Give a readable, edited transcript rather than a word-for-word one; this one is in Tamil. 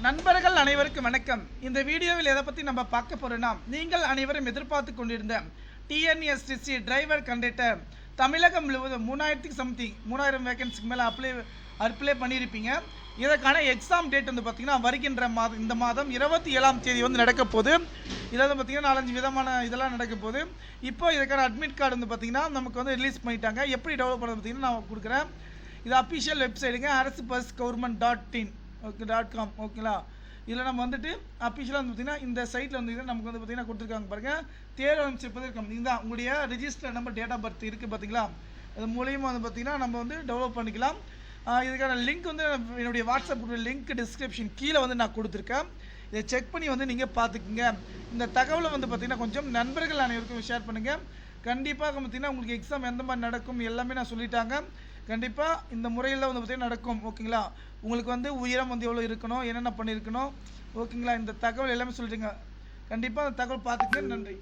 நண்பர்கள் அனைவருக்கும் வணக்கம். இந்த வீடியோவில் எதை பற்றி நம்ம பார்க்க போறோம்னா, நீங்கள் அனைவரும் எதிர்பார்த்து கொண்டிருந்த டிஎன்எஸ்டிசி டிரைவர் கண்டக்டர் தமிழகம் முழுவதும் 3000 வேகன்சிக்கு மேலே அப்ளை பண்ணியிருப்பீங்க. இதற்கான எக்ஸாம் டேட் வந்து பார்த்திங்கன்னா வருகின்ற இந்த மாதம் 27ஆம் தேதி வந்து நடக்க போகுது. இதில் வந்து பார்த்திங்கன்னா 4-5 விதமான இதெல்லாம் நடக்க போகுது. இப்போ இதுக்கான அட்மிட் கார்டு வந்து பார்த்திங்கன்னா நமக்கு வந்து ரிலீஸ் பண்ணிட்டாங்க. எப்படி டெவலப் பண்ணுறது பார்த்திங்கன்னா நான் கொடுக்குறேன். இது அஃபிஷியல் வெப்சைட்டுங்க, arasbusgovernment.in .com ஓகேங்களா. இதில் நம்ம வந்துட்டு அஃபிஷியலாக வந்து பார்த்திங்கன்னா இந்த சைட்டில் வந்து நமக்கு வந்து பார்த்திங்கன்னா கொடுத்துருக்காங்க பாருங்கள். தேர்வு அமைச்சிருப்பதற்கு இதுதான் உங்களுடைய register number, date of birth இருக்குது பார்த்திங்களா. அது மூலியமாக வந்து பார்த்திங்கன்னா நம்ம வந்து டெவலப் பண்ணிக்கலாம். இதுக்கான லிங்க் வந்து என்னுடைய வாட்ஸ்அப் லிங்க் டிஸ்கிரிப்ஷன் கீழே வந்து நான் கொடுத்துருக்கேன். இதை செக் பண்ணி வந்து நீங்கள் பார்த்துக்குங்க. இந்த தகவலை வந்து பார்த்திங்கன்னா கொஞ்சம் நண்பர்கள் அனைவருக்கும் ஷேர் பண்ணுங்கள். கண்டிப்பாக பார்த்திங்கன்னா உங்களுக்கு எக்ஸாம் எந்த மாதிரி நடக்கும் எல்லாமே நான் சொல்லிட்டாங்க. கண்டிப்பாக இந்த முறையில் வந்து பார்த்திங்கன்னா நடக்கும் ஓகேங்களா. உங்களுக்கு வந்து உயரம் வந்து எவ்வளோ இருக்கணும், என்னென்ன பண்ணியிருக்கணும் ஓகேங்களா. இந்த தகவல் எல்லாமே சொல்லிட்டுங்க. கண்டிப்பாக அந்த தகவல் பார்த்துக்க. நன்றி.